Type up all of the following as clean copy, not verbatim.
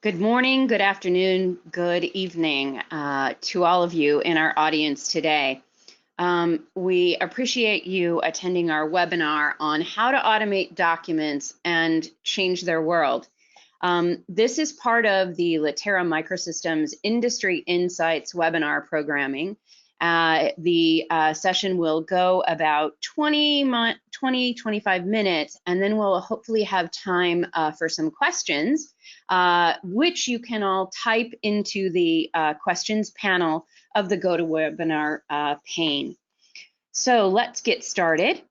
Good morning, good afternoon, good evening to all of you in our audience today. We appreciate you attending our webinar on how to automate documents and change their world. This is part of the Litera Microsystems Industry Insights webinar programming. The session will go about 25 minutes, and then we'll hopefully have time for some questions, which you can all type into the questions panel of the GoToWebinar pane. So let's get started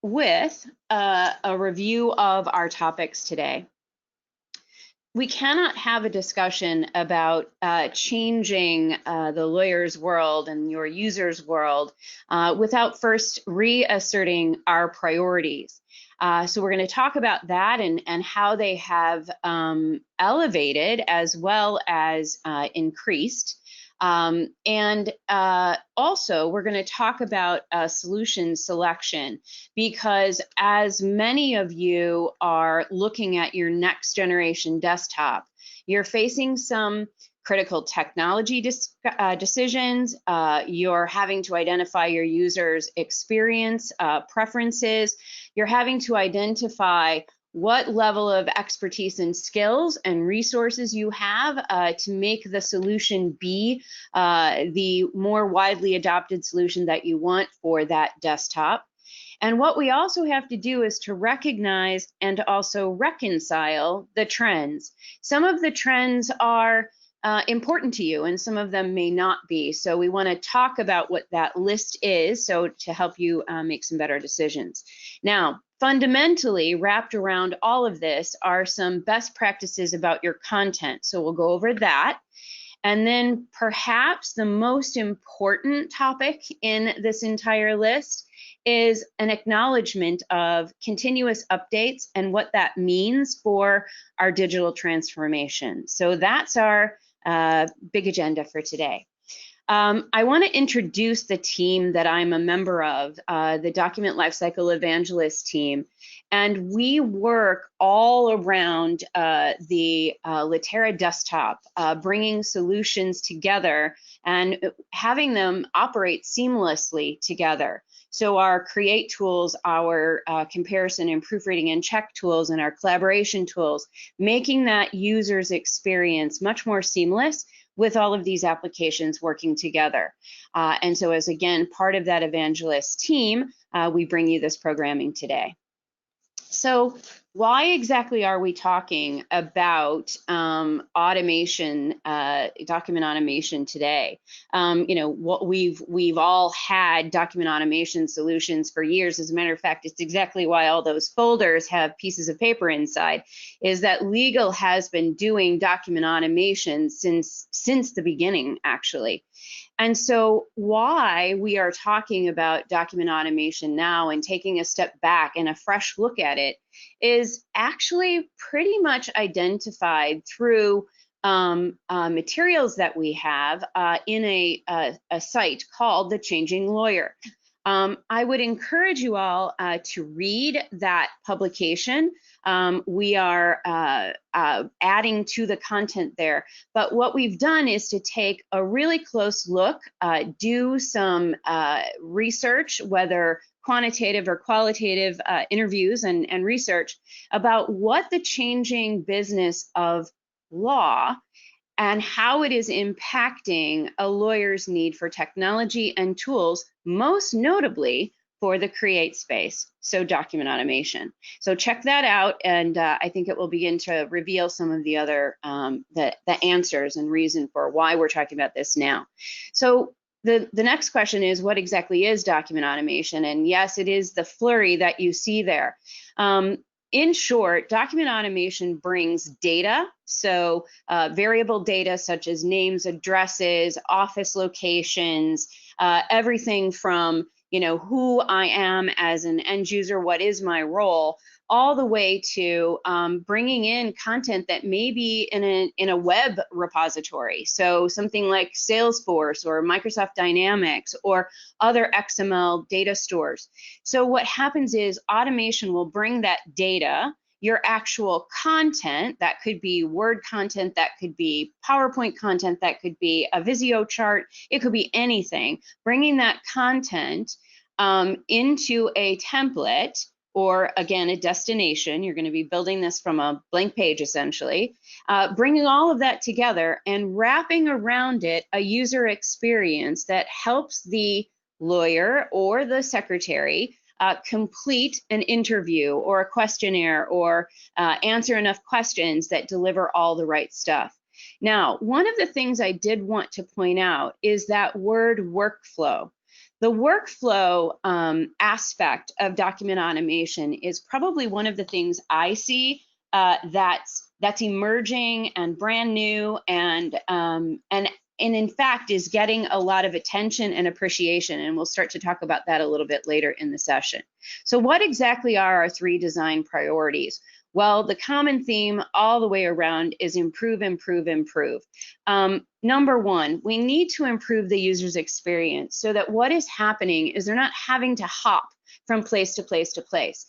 with a review of our topics today. We cannot have a discussion about changing the lawyer's world and your user's world without first reasserting our priorities. So we're going to talk about that and how they have elevated as well as increased. Also, we're going to talk about solution selection, because as many of you are looking at your next generation desktop, you're facing some critical technology decisions. You're having to identify your user's experience, preferences. You're having to identify what level of expertise and skills and resources you have to make the solution be the more widely adopted solution that you want for that desktop. And what we also have to do is to recognize and also reconcile the trends. Some of the trends are important to you and some of them may not be. So we want to talk about what that list is, so to help you make some better decisions. Now, fundamentally wrapped around all of this are some best practices about your content. So we'll go over that. And then perhaps the most important topic in this entire list is an acknowledgement of continuous updates and what that means for our digital transformation. So that's our big agenda for today. I want to introduce the team that I'm a member of, the Document Lifecycle Evangelist team, and we work all around the Litera desktop, bringing solutions together and having them operate seamlessly together. So our create tools, our comparison and proofreading and check tools, and our collaboration tools, making that user's experience much more seamless with all of these applications working together. And so as, again, part of that evangelist team, we bring you this programming today. So why exactly are we talking about automation, document automation today? You know, what we've all had document automation solutions for years. As a matter of fact, it's exactly why all those folders have pieces of paper inside, is that legal has been doing document automation since the beginning, actually. And so why we are talking about document automation now and taking a step back and a fresh look at it is actually pretty much identified through materials that we have in a site called The Changing Lawyer. I would encourage you all to read that publication. We are adding to the content there, but what we've done is to take a really close look, do some research, whether quantitative or qualitative interviews and research about what the changing business of law and how it is impacting a lawyer's need for technology and tools, most notably for the create space, so document automation. So check that out, and I think it will begin to reveal some of the other the answers and reason for why we're talking about this now. So the next question is, what exactly is document automation? And yes, it is the flurry that you see there. In short, document automation brings data, so variable data such as names, addresses, office locations, everything from, you know, who I am as an end user, what is my role, all the way to bringing in content that may be in a web repository. So something like Salesforce or Microsoft Dynamics or other XML data stores. So what happens is automation will bring that data your actual content. That could be Word content, that could be PowerPoint content, that could be a Visio chart, it could be anything. Bringing that content into a template, or again, a destination. You're going to be building this from a blank page, essentially. Bringing all of that together and wrapping around it a user experience that helps the lawyer or the secretary complete an interview or a questionnaire, or answer enough questions that deliver all the right stuff. Now, one of the things I did want to point out is that word workflow. The workflow aspect of document automation is probably one of the things I see that's emerging and brand new, and in fact is getting a lot of attention and appreciation, and we'll start to talk about that a little bit later in the session. So what exactly are our 3 design priorities? Well, the common theme all the way around is improve, improve, improve. Number 1, we need to improve the user's experience so that what is happening is they're not having to hop from place to place to place.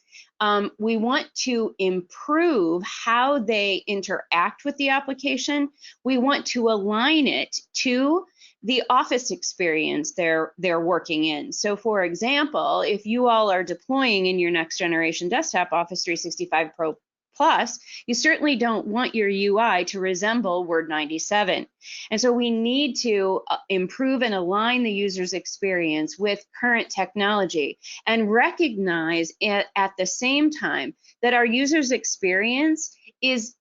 We want to improve how they interact with the application. We want to align it to the office experience they're working in. So for example, if you all are deploying in your next generation desktop Office 365 Pro Plus, you certainly don't want your UI to resemble Word 97. And so we need to improve and align the user's experience with current technology, and recognize at the same time that our user's experience is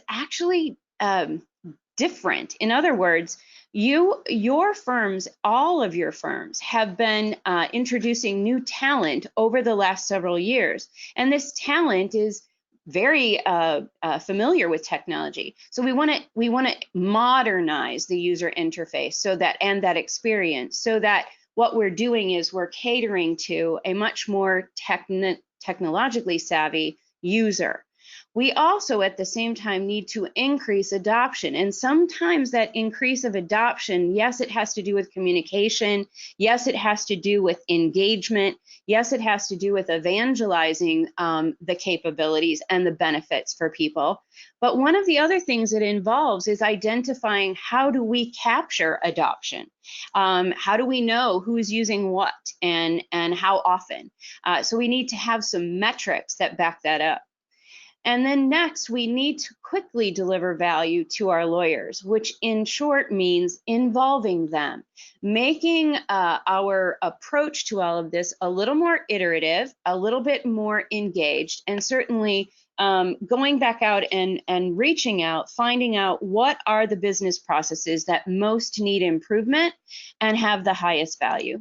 actually different. In other words, your firms, all of your firms have been introducing new talent over the last several years. And this talent is very familiar with technology. So we want to modernize the user interface so that, and that experience, so that what we're doing is we're catering to a much more technologically savvy user. We also at the same time need to increase adoption, and sometimes that increase of adoption, yes, it has to do with communication, yes, it has to do with engagement, yes, it has to do with evangelizing the capabilities and the benefits for people. But one of the other things it involves is identifying how do we capture adoption? How do we know who's using what and how often? So we need to have some metrics that back that up. And then next, we need to quickly deliver value to our lawyers, which in short means involving them, making our approach to all of this a little more iterative, a little bit more engaged, and certainly going back out and reaching out, finding out what are the business processes that most need improvement and have the highest value.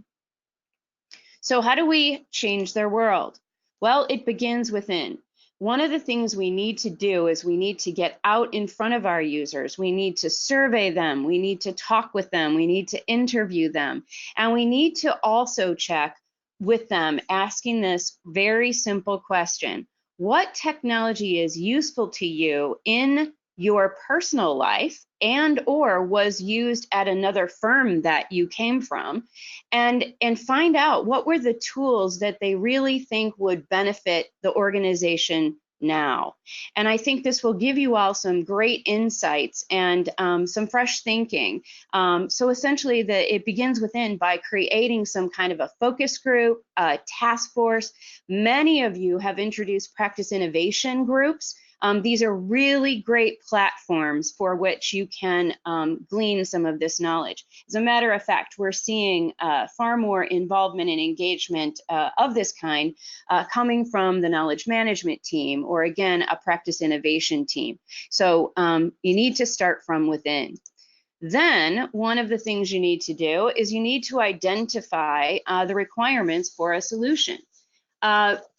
So how do we change their world? Well, it begins within. One of the things we need to do is we need to get out in front of our users. We need to survey them. We need to talk with them. We need to interview them. And we need to also check with them, asking this very simple question: what technology is useful to you in your personal life and or was used at another firm that you came from, and find out what were the tools that they really think would benefit the organization now. And I think this will give you all some great insights and some fresh thinking. So essentially it begins within by creating some kind of a focus group, a task force. Many of you have introduced practice innovation groups. These are really great platforms for which you can glean some of this knowledge. As a matter of fact, we're seeing far more involvement and engagement of this kind coming from the knowledge management team, or again, a practice innovation team. So you need to start from within. Then one of the things you need to do is you need to identify the requirements for a solution.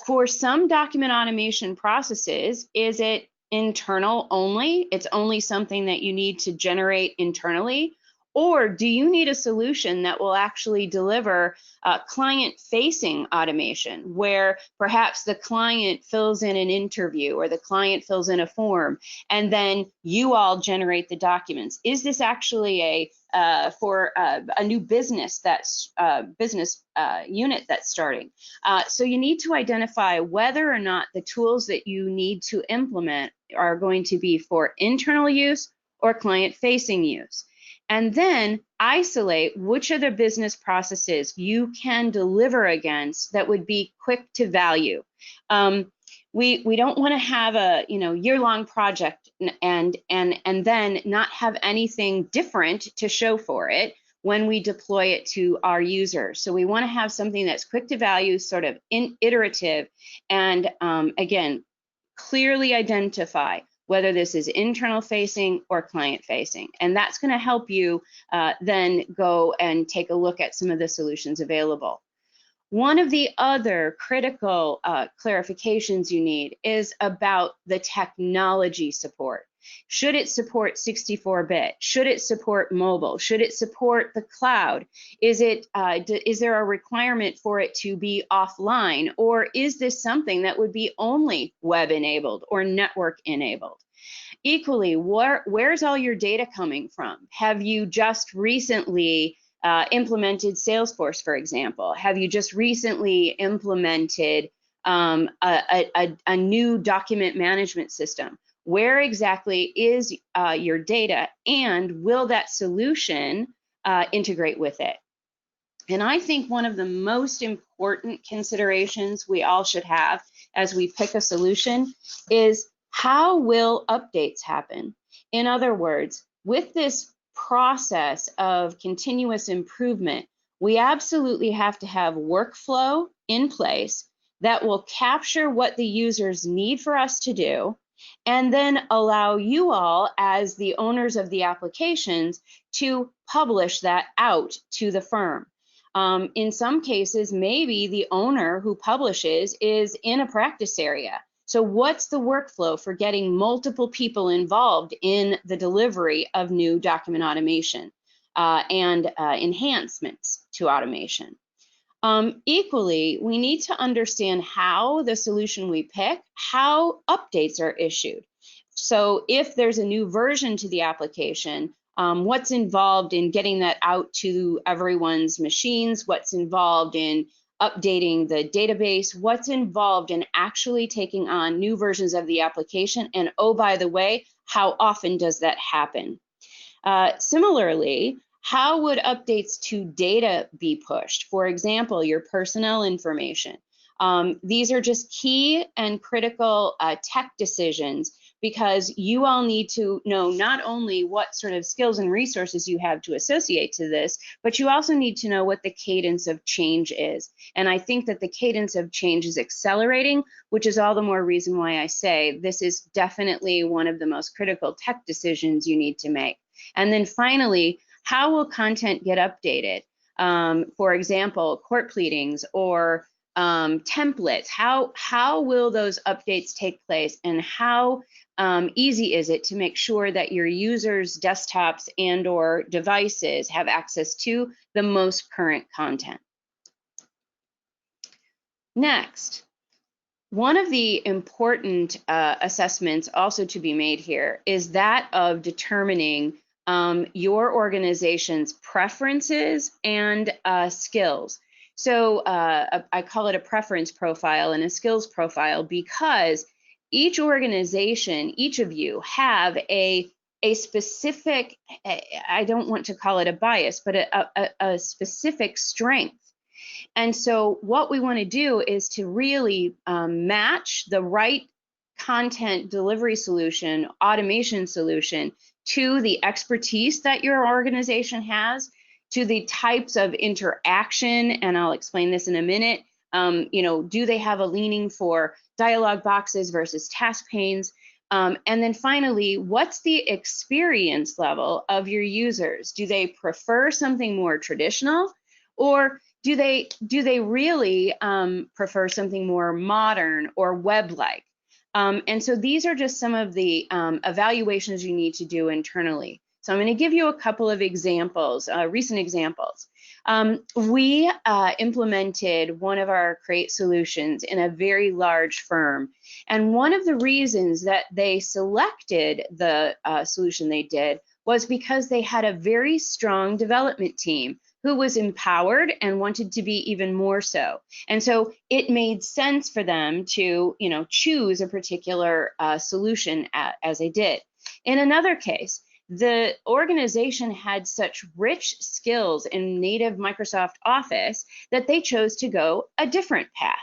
For some document automation processes, is it internal only? It's only something that you need to generate internally? Or do you need a solution that will actually deliver client-facing automation, where perhaps the client fills in an interview or the client fills in a form, and then you all generate the documents? Is this actually for a new business unit that's starting? So you need to identify whether or not the tools that you need to implement are going to be for internal use or client-facing use. And then isolate which of the business processes you can deliver against that would be quick to value. We don't want to have a year-long project and then not have anything different to show for it when we deploy it to our users. So we want to have something that's quick to value, sort of iterative, and again, clearly identify whether this is internal facing or client facing. And that's going to help you then go and take a look at some of the solutions available. One of the other critical clarifications you need is about the technology support. Should it support 64-bit? Should it support mobile? Should it support the cloud? Is there a requirement for it to be offline? Or is this something that would be only web-enabled or network-enabled? Equally, where's all your data coming from? Have you just recently implemented Salesforce, for example? Have you just recently implemented a new document management system? Where exactly is your data, and will that solution integrate with it? And I think one of the most important considerations we all should have as we pick a solution is, how will updates happen? In other words, with this process of continuous improvement, we absolutely have to have workflow in place that will capture what the users need for us to do, and then allow you all, as the owners of the applications, to publish that out to the firm. In some cases, maybe the owner who publishes is in a practice area. So what's the workflow for getting multiple people involved in the delivery of new document automation and enhancements to automation? Equally, we need to understand how the solution we pick, how updates are issued. So if there's a new version to the application, what's involved in getting that out to everyone's machines? What's involved in updating the database? What's involved in actually taking on new versions of the application? And oh, by the way, how often does that happen? Similarly, how would updates to data be pushed? For example, your personnel information. These are just key and critical tech decisions, because you all need to know not only what sort of skills and resources you have to associate to this, but you also need to know what the cadence of change is. And I think that the cadence of change is accelerating, which is all the more reason why I say this is definitely one of the most critical tech decisions you need to make. And then finally, how will content get updated? For example, court pleadings or templates. How will those updates take place, and how easy is it to make sure that your users' desktops and or devices have access to the most current content? Next, one of the important assessments also to be made here is that of determining your organization's preferences and skills. So I call it a preference profile and a skills profile, because each organization, each of you have a specific, I don't want to call it a bias, but a specific strength. And so what we want to do is to really match the right content delivery solution, automation solution, to the expertise that your organization has, to the types of interaction, and I'll explain this in a minute. Do they have a leaning for dialog boxes versus task panes? And then finally, what's the experience level of your users? Do they prefer something more traditional, or do they really prefer something more modern or web-like? And so these are just some of the evaluations you need to do internally. So I'm going to give you a couple of examples, recent examples. We implemented one of our Create solutions in a very large firm. And one of the reasons that they selected the solution they did was because they had a very strong development team who was empowered and wanted to be even more so. And so it made sense for them to, choose a particular solution as they did. In another case, the organization had such rich skills in native Microsoft Office that they chose to go a different path.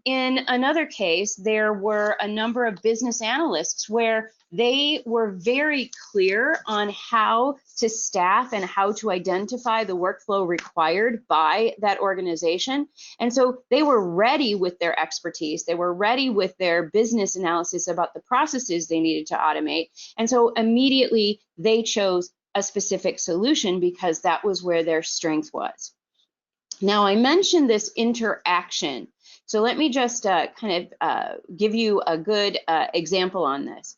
In another case, there were a number of business analysts where they were very clear on how to staff and how to identify the workflow required by that organization. And so they were ready with their expertise. They were ready with their business analysis about the processes they needed to automate. And so immediately they chose a specific solution because that was where their strength was. Now, I mentioned this interaction. So let me just give you a good example on this.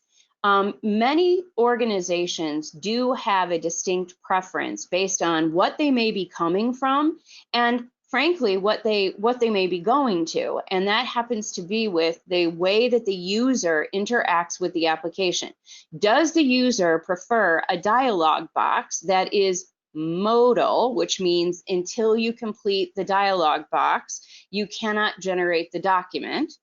Many organizations do have a distinct preference based on what they may be coming from and frankly what they may be going to, and that happens to be with the way that the user interacts with the application. Does the user prefer a dialog box that is modal, which means until you complete the dialog box, you cannot generate the document?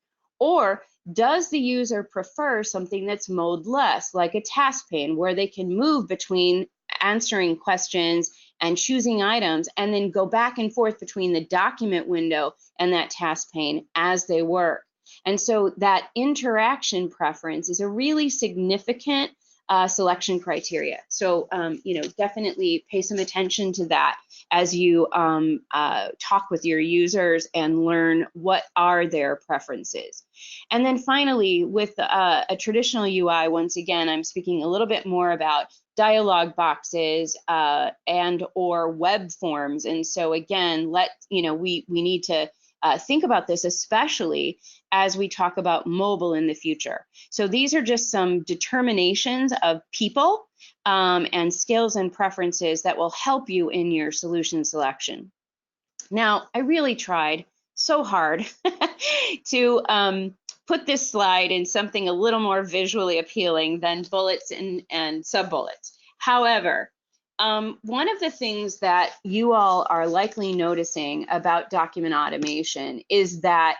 Or does the user prefer something that's mode-less, like a task pane, where they can move between answering questions and choosing items and then go back and forth between the document window and that task pane as they work? And so that interaction preference is a really significant selection criteria. So, definitely pay some attention to that as you talk with your users and learn what are their preferences. And then finally, with a traditional UI, once again, I'm speaking a little bit more about dialog boxes and or web forms. And so again, we need to think about this, especially as we talk about mobile in the future. So these are just some determinations of people and skills and preferences that will help you in your solution selection. Now, I really tried so hard to put this slide in something a little more visually appealing than bullets and sub-bullets. However, one of the things that you all are likely noticing about document automation is that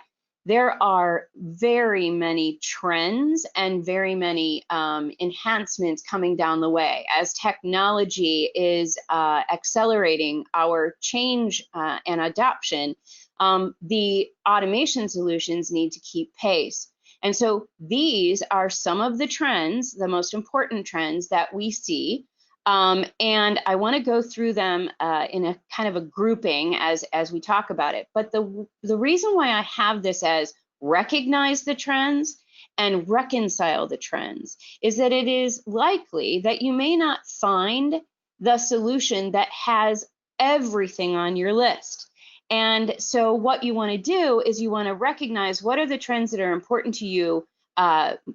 there are very many trends and very many enhancements coming down the way as technology is accelerating our change and adoption. The automation solutions need to keep pace. And so these are some of the trends, the most important trends that we see. And I want to go through them in a kind of a grouping as we talk about it. But the reason why I have this as recognize the trends and reconcile the trends is that it is likely that you may not find the solution that has everything on your list. And so what you want to do is you want to recognize what are the trends that are important to you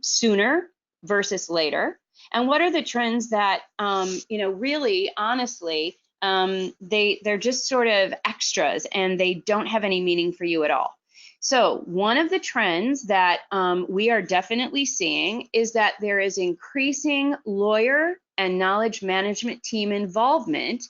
sooner versus later. And what are the trends that, really, honestly, they're just sort of extras and they don't have any meaning for you at all. So one of the trends that we are definitely seeing is that there is increasing lawyer and knowledge management team involvement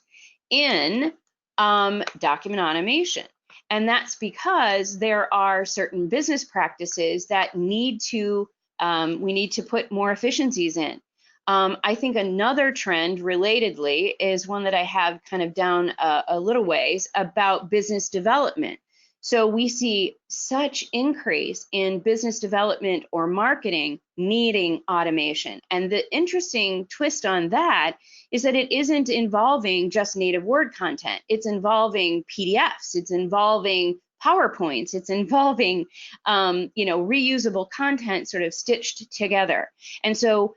in document automation. And that's because there are certain business practices that we need to put more efficiencies in. I think another trend relatedly is one that I have kind of down a little ways about business development. So we see such increase in business development or marketing needing automation. And the interesting twist on that is that it isn't involving just native Word content. It's involving PDFs, it's involving PowerPoints, it's involving reusable content sort of stitched together. And so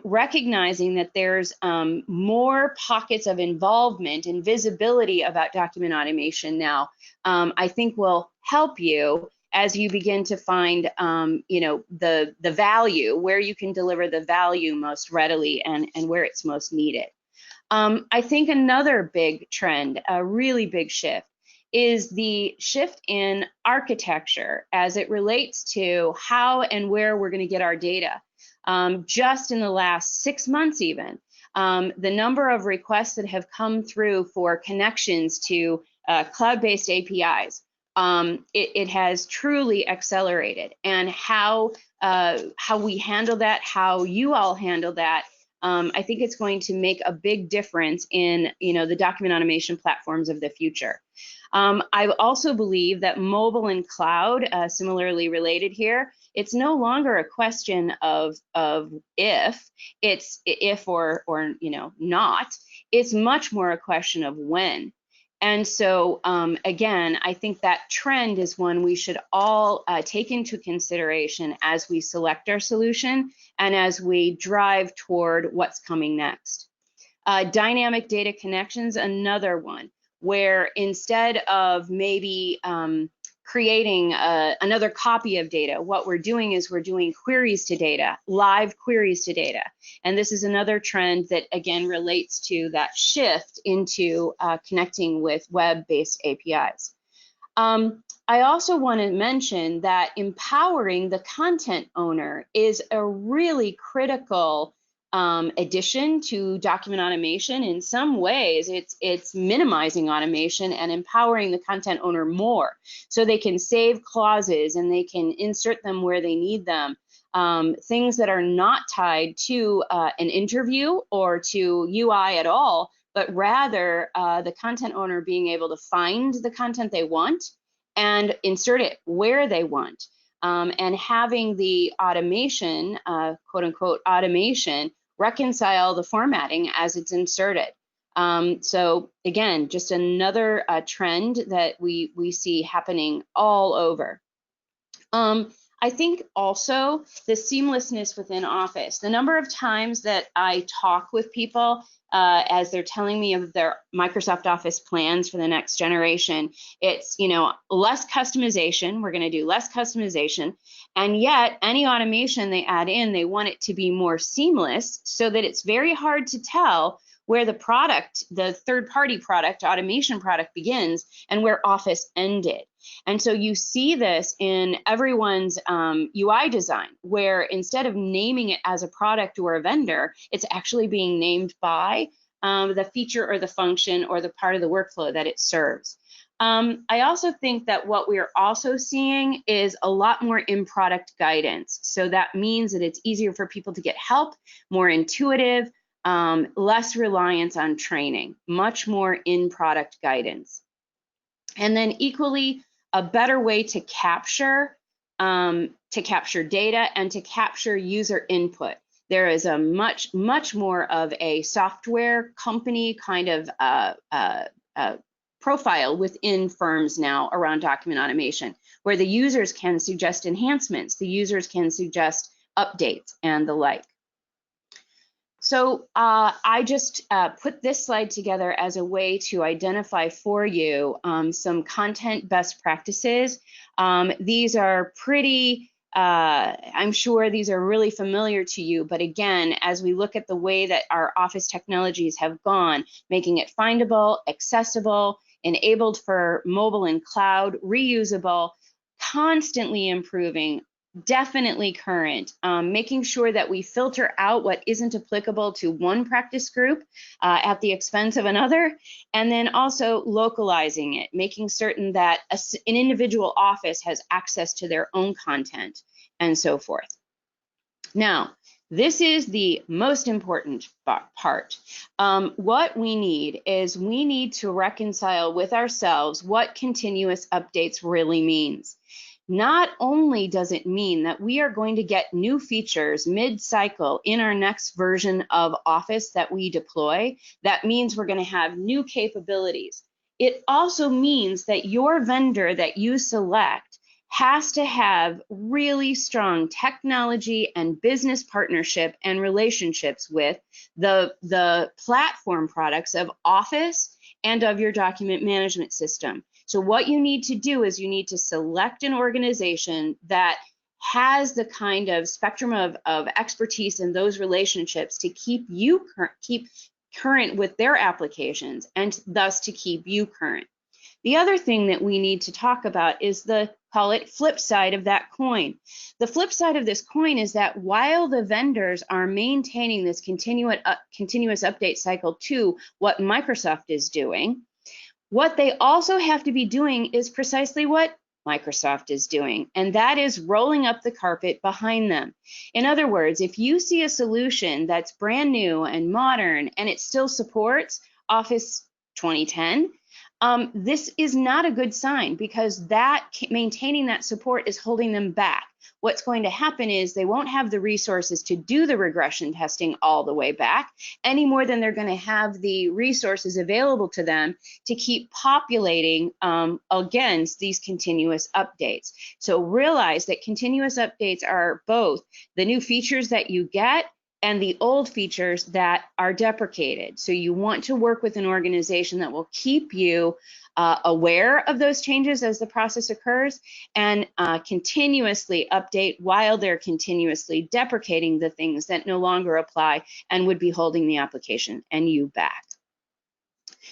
recognizing that there's more pockets of involvement and visibility about document automation now, I think will help you as you begin to find, the value, where you can deliver the value most readily and where it's most needed. I think another big trend, a really big shift, is the shift in architecture as it relates to how and where we're going to get our data. Just in the last 6 months even, the number of requests that have come through for connections to cloud-based APIs, it has truly accelerated. And how we handle that, how you all handle that, I think it's going to make a big difference in the document automation platforms of the future. I also believe that mobile and cloud, similarly related here, it's no longer a question of if or not. It's much more a question of when. And so again, I think that trend is one we should all take into consideration as we select our solution and as we drive toward what's coming next. Dynamic data connections, another one, where instead of maybe creating another copy of data, what we're doing is we're doing queries to data, live queries to data. And this is another trend that, again, relates to that shift into connecting with web-based APIs. I also want to mention that empowering the content owner is a really critical addition to document automation. In some ways, it's minimizing automation and empowering the content owner more, so they can save clauses and they can insert them where they need them. Things that are not tied to an interview or to UI at all, but rather the content owner being able to find the content they want and insert it where they want. And having the automation, quote unquote automation, reconcile the formatting as it's inserted. So again, just another trend that we see happening all over. I think also the seamlessness within Office. The number of times that I talk with people as they're telling me of their Microsoft Office plans for the next generation, it's less customization. We're going to do less customization, and yet any automation they add in, they want it to be more seamless, so that it's very hard to tell where the product, the third-party product, automation product begins and where Office ended. And so you see this in everyone's UI design, where instead of naming it as a product or a vendor, it's actually being named by the feature or the function or the part of the workflow that it serves. I also think that what we are also seeing is a lot more in-product guidance. So that means that it's easier for people to get help, more intuitive, less reliance on training, much more in-product guidance. And then equally, a better way to capture data and to capture user input. There is a much more of a software company kind of profile within firms now around document automation, where the users can suggest enhancements, the users can suggest updates and the like. So I just put this slide together as a way to identify for you some content best practices. These are pretty, I'm sure these are really familiar to you, but again, as we look at the way that our Office technologies have gone, making it findable, accessible, enabled for mobile and cloud, reusable, constantly improving, definitely current, making sure that we filter out what isn't applicable to one practice group at the expense of another, and then also localizing it, making certain that an individual office has access to their own content and so forth. Now, this is the most important part. What we need is we need to reconcile with ourselves what continuous updates really means. Not only does it mean that we are going to get new features mid-cycle in our next version of Office that we deploy, that means we're going to have new capabilities. It also means that your vendor that you select has to have really strong technology and business partnership and relationships with the platform products of Office and of your document management system. So what you need to do is you need to select an organization that has the kind of spectrum of expertise in those relationships to keep you current with their applications, and thus to keep you current. The other thing that we need to talk about is the, call it, flip side of that coin. The flip side of this coin is that while the vendors are maintaining this continuous update cycle to what Microsoft is doing, what they also have to be doing is precisely what Microsoft is doing, and that is rolling up the carpet behind them. In other words, if you see a solution that's brand new and modern and it still supports Office 2010, this is not a good sign, because that maintaining that support is holding them back. What's going to happen is they won't have the resources to do the regression testing all the way back, any more than they're going to have the resources available to them to keep populating against these continuous updates. So realize that continuous updates are both the new features that you get and the old features that are deprecated. So you want to work with an organization that will keep you aware of those changes as the process occurs, and continuously update while they're continuously deprecating the things that no longer apply and would be holding the application and you back.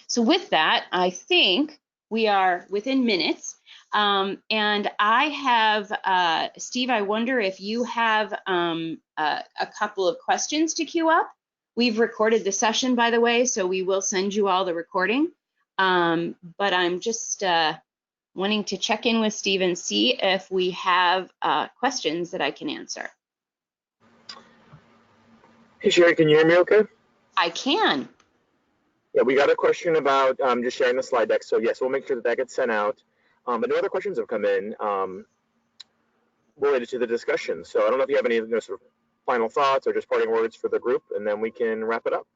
So with that, I think we are within minutes. And I have, Steve, I wonder if you have a couple of questions to queue up. We've recorded the session, by the way, so we will send you all the recording. But I'm just wanting to check in with Steve and see if we have questions that I can answer. Hey, Sherry, can you hear me okay? I can. Yeah, we got a question about just sharing the slide deck. So yes, we'll make sure that that gets sent out. But no other questions have come in related to the discussion. So I don't know if you have any sort of final thoughts or just parting words for the group, and then we can wrap it up.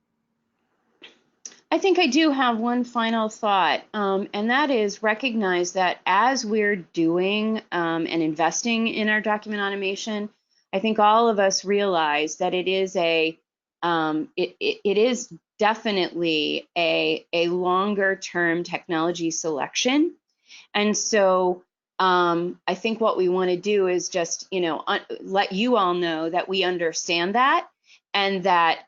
I think I do have one final thought, and that is recognize that as we're doing and investing in our document automation, I think all of us realize that it is it is definitely a longer term technology selection. And so I think what we want to do is just, let you all know that we understand that, and that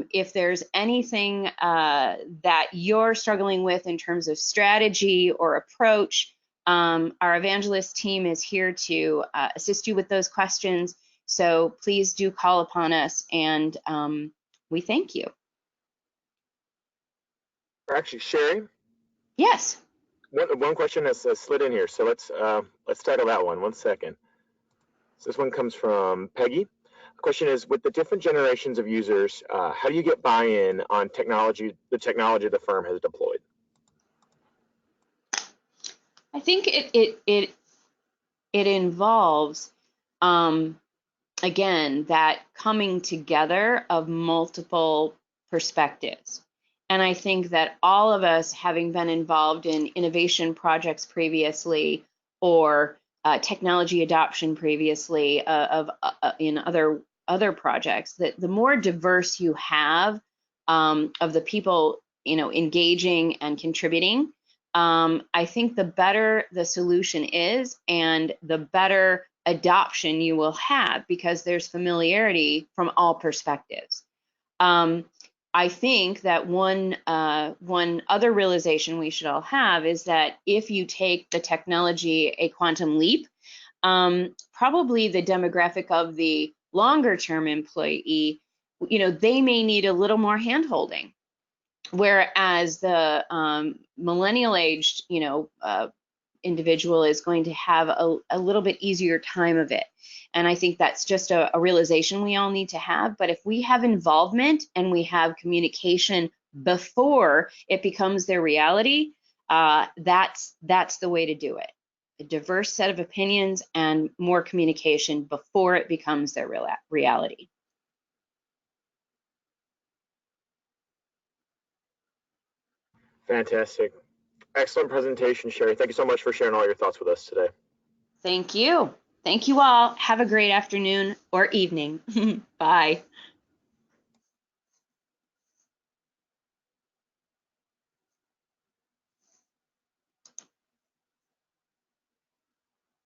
if there's anything that you're struggling with in terms of strategy or approach, our evangelist team is here to assist you with those questions. So please do call upon us, and we thank you. Actually, Sherry? Yes. One question has slid in here, so let's title that one. 1 second. So this one comes from Peggy. The question is, with the different generations of users, how do you get buy-in on the technology the firm has deployed? I think it involves, again, that coming together of multiple perspectives. And I think that all of us, having been involved in innovation projects previously, or technology adoption previously in other projects, that the more diverse you have of the people engaging and contributing, I think the better the solution is, and the better adoption you will have, because there's familiarity from all perspectives. I think that one other realization we should all have is that if you take the technology a quantum leap, probably the demographic of the longer term employee, they may need a little more hand-holding, whereas the millennial aged individual is going to have a little bit easier time of it. And I think that's just a realization we all need to have. But if we have involvement and we have communication before it becomes their reality, that's the way to do it. A diverse set of opinions and more communication before it becomes their reality. Fantastic. Excellent presentation, Sherry. Thank you so much for sharing all your thoughts with us today. Thank you. Thank you all. Have a great afternoon or evening. Bye.